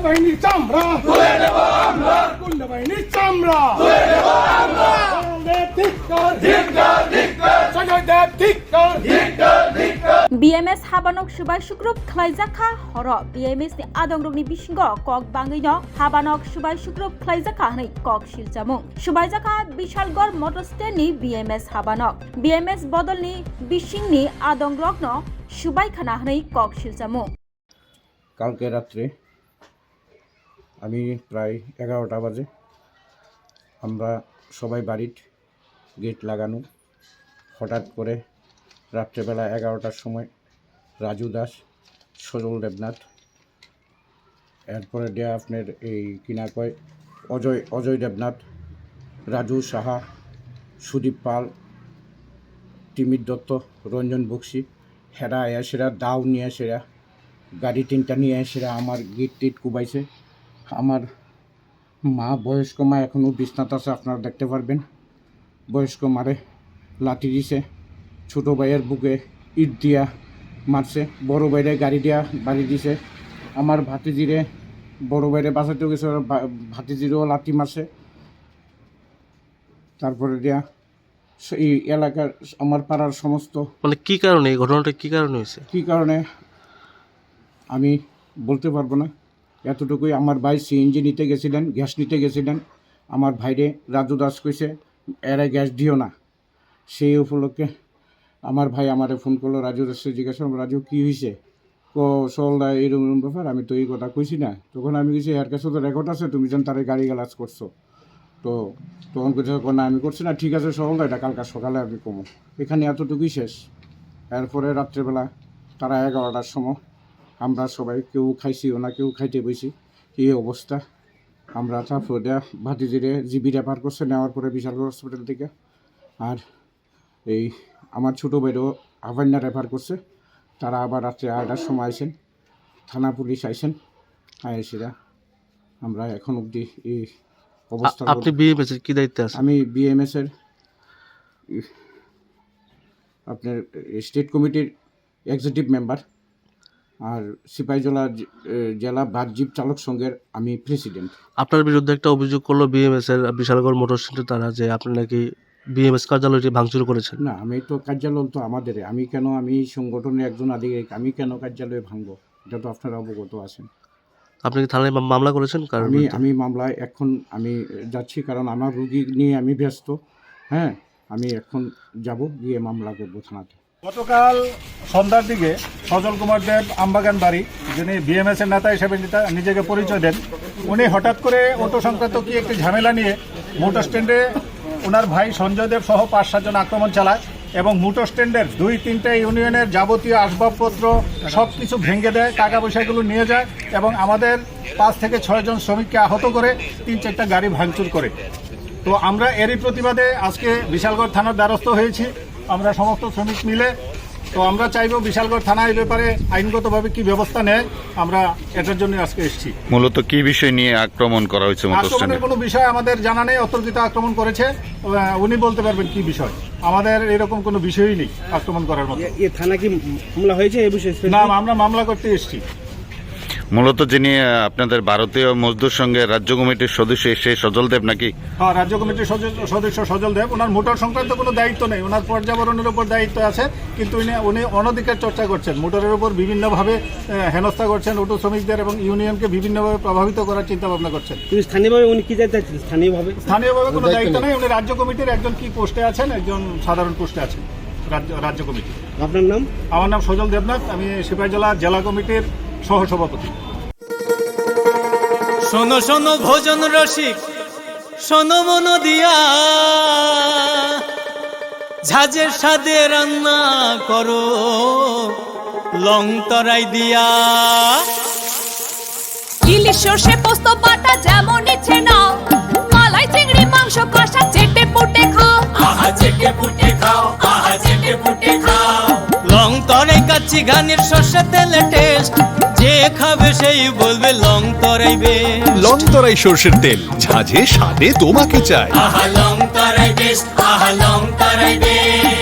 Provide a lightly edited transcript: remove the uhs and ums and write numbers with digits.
বাহিনীর চামড়া তুলে নেব আমরা, গুন্ডা বাহিনীর চামড়া তুলে নেব আমরা। ধিক্কার ধিক্কার ধিক্কার, সঞ্জয় দেব ধিক্কার ধিক্কার ধিক্কার। BMS Habanok Subai Sukrup Klaizaka Horo BMS ni Adongrogni Bishingo Kok Bangino Habanok Subai Sukrup Klaizaka Hani Kok Shiljamung Subaijaka Bishalgor Motorstand ni BMS Habanok BMS Bodol ni Bishing ni Adongrogno Subai Khana Hani Kok Shiljamung। কালকে রাত্রে আমি প্রায় 11টা বাজে আমরা সবাই বাড়ির gate লাগানো, হঠাৎ করে রাত্রেবেলা 11টার সময় রাজু দাস, সজল দেবনাথ, এরপরে দেয়া আপনার এই কিনা কয় অজয় দেবনাথ, রাজু সাহা, সুদীপ পাল, তিমির দত্ত, রঞ্জন বক্সি, হেরা এসেরা দাও নিয়ে এসেরা গাড়ি 3টা নিয়ে এসেরা আমার গেট টেট কুবাইছে। আমার মা, বয়স্ক মা এখনও বিছনাতে আছে, আপনারা দেখতে পারবেন। বয়স্ক মারে লাঠি দিছে, ছোটো ভাইয়ের বুকে ইট দিয়া মারছে, বড় ভাইরে গাড়ি দিয়া বাড়ি দিছে। আমার ভাতিজিরে, বড় ভাইরে বাঁচাতেও গেছে, ভাতিজিরেও লাঠি মারছে। তারপরে দিয়া এই এলাকার আমার পাড়ার সমস্ত, মানে কি কারণে এই ঘটনাটা কি কারণে হয়েছে? কী কারণে আমি বলতে পারবো না। এতটুকুই, আমার ভাই সিএনজি নিতে গেছিলেন, গ্যাস নিতে গেছিলেন। আমার ভাইরে রাজু দাস কইছে এরা গ্যাস দিও না। সেই উপলক্ষে আমার ভাই আমারে ফোন করলো, রাজু দাসে জিজ্ঞাসা করলাম, রাজু কী হয়েছে? সলদা এরকম ব্যাপার, আমি তো এই কথা কইছি না। তখন আমি কিছু এর কাছে তো রেকর্ড আছে, তুমি যেন তারে গাড়ি গালাজ করছো। তো তখন কিছু না, আমি করছি না, ঠিক আছে সলদা, এটা কালকার সকালে আমি কমো। এখানে এতটুকুই শেষ। এরপরে রাত্রেবেলা তারা 11টার সময় আমরা সবাই কেউ খাইছিও না, কেউ খাইতে বসি, এই অবস্থা। আমরা তারপরে ভাতিজিরে জিবি রেফার করছে, নেওয়ার পরে বিশালগড় হসপিটাল থেকে। আর এই আমার ছোটো ভাইরও আভান্না রেফার করছে। তারা আবার রাত্রে 8টার সময় আইসেন, থানা পুলিশ আইসেন, আইসিরা আমরা এখন অবধি এই অবস্থা। আপনি বিএমএস এর কি দায়িত্বে আছেন? আমি বিএমএস এর আপনার স্টেট কমিটির এক্সিকিউটিভ মেম্বার, আর সিপাহীজলা জেলা বাসজীব চালক সংঘের আমি প্রেসিডেন্ট। আপনার বিরুদ্ধে একটা অভিযোগ করলো বিএমএস এর বিশালগড় মোটর স্ট্যান্ডে তারা, যে আপনি নাকি বিএমএস কার্যালয়টি ভাঙচুর করেছেন। না, আমি তো কার্যালয় তো আমাদের, আমি কেন, আমি সংগঠনের একজন আধিকারিক, আমি কেন কার্যালয়ে ভাঙবো? এটা তো আপনারা অবগত আছেন। আপনি কি থানায় মামলা করেছেন? কারণ আমি মামলায় এখন আমি যাচ্ছি, কারণ আমার রুগী নিয়ে আমি ব্যস্ত। হ্যাঁ, আমি এখন যাব, গিয়ে মামলা করবো থানাতে। গতকাল সন্ধ্যার দিকে সজল কুমার দেব, আমবাগান বাড়ি, যিনি বিএমএস এর নেতা হিসেবে নিজেকে পরিচয় দেন, উনি হঠাৎ করে অটো সংক্রান্ত কি একটি ঝামেলা নিয়ে মোটর স্ট্যান্ডে ওনার ভাই সঞ্জয় দেব সহ 5-7 জন আক্রমণ চালায় এবং মোটর স্ট্যান্ডের 2-3টা ইউনিয়নের যাবতীয় আসবাবপত্র সব কিছু ভেঙে দেয়, টাকা পয়সাগুলো নিয়ে যায় এবং আমাদের 5 থেকে 6 জন শ্রমিককে আহত করে 3-4টা গাড়ি ভাঙচুর করে। তো আমরা এরই প্রতিবাদে আজকে বিশালগড় থানার দ্বারস্থ হয়েছি, আমরা সমস্ত শ্রমিক মিলে। তো আমরা চাইব বিশালগড় থানা এই ব্যাপারে আইনগতভাবে কি ব্যবস্থা নেয়, আমরা এটার জন্য আজকে এসেছি। মূলত কি বিষয় নিয়ে আক্রমণ করা হয়েছে? আক্রমণের কোনো বিষয় আমাদের জানা নেই, অতর্কিত আক্রমণ করেছে, উনি বলতে পারবেন কি বিষয়। আমাদের এরকম কোনো বিষয়ই নেই আক্রমণ করার মতো। থানা কি মামলা হয়েছে এই বিষয়ে? না, আমরা মামলা করতে এসেছি। মূলত যিনি আপনাদের ভারতীয় মজদুর সঙ্গে রাজ্য কমিটির সদস্য, সেই সজল দেব নাকি? হ্যাঁ, রাজ্য কমিটির সদস্য সজল দেব। ওনার মোটর সংক্রান্ত কোনো দায়িত্ব নেই, ওনার পর্যাবরণের উপর দায়িত্ব আছে, কিন্তু উনি অনধিকার চর্চা করছেন, মোটরের উপর বিভিন্নভাবে হেনস্থা করছেন, অটো শ্রমিকদের এবং ইউনিয়নকে বিভিন্নভাবে প্রভাবিত করার চিন্তা ভাবনা করছেন। স্থানীয়ভাবে উনি কি দায়িত্ব আছেন? স্থানীয়ভাবে কোনো দায়িত্ব নেই, উনি রাজ্য কমিটির একজন কি পোস্টে আছেন, একজন সাধারণ পোস্টে আছেন রাজ্য কমিটি। আপনার নাম? আমার নাম সজল দেবনাথ, আমি সিপাহীজলা জেলা কমিটির সহসভাপতি। শোনো শোনো ভোজন রসিক, শোনো মন দিয়া, ঝাঁঝের স্বাদে রান্না করো লং তরাই দিয়া। ইলিশ সর্ষে পোস্ত বাটা যেমন ইচ্ছে নাও, মালাই চিংড়ি মাংস কষা চেটে পুটে খাও, আহা চেটে পুটে খাও, আহা চেটে পুটে খাও। লং তরাই কাচ্চি ঘানির সর্ষে তেলে টেস্ট, যে খাবে সেই বলবে লং তরাই বেশ। লং তরাই সর্ষের তেল, ঝাঁঝে স্বাদে তোমাকে চাই। আহা লং তরাই বেশ, আহা লং তরাই বেশ।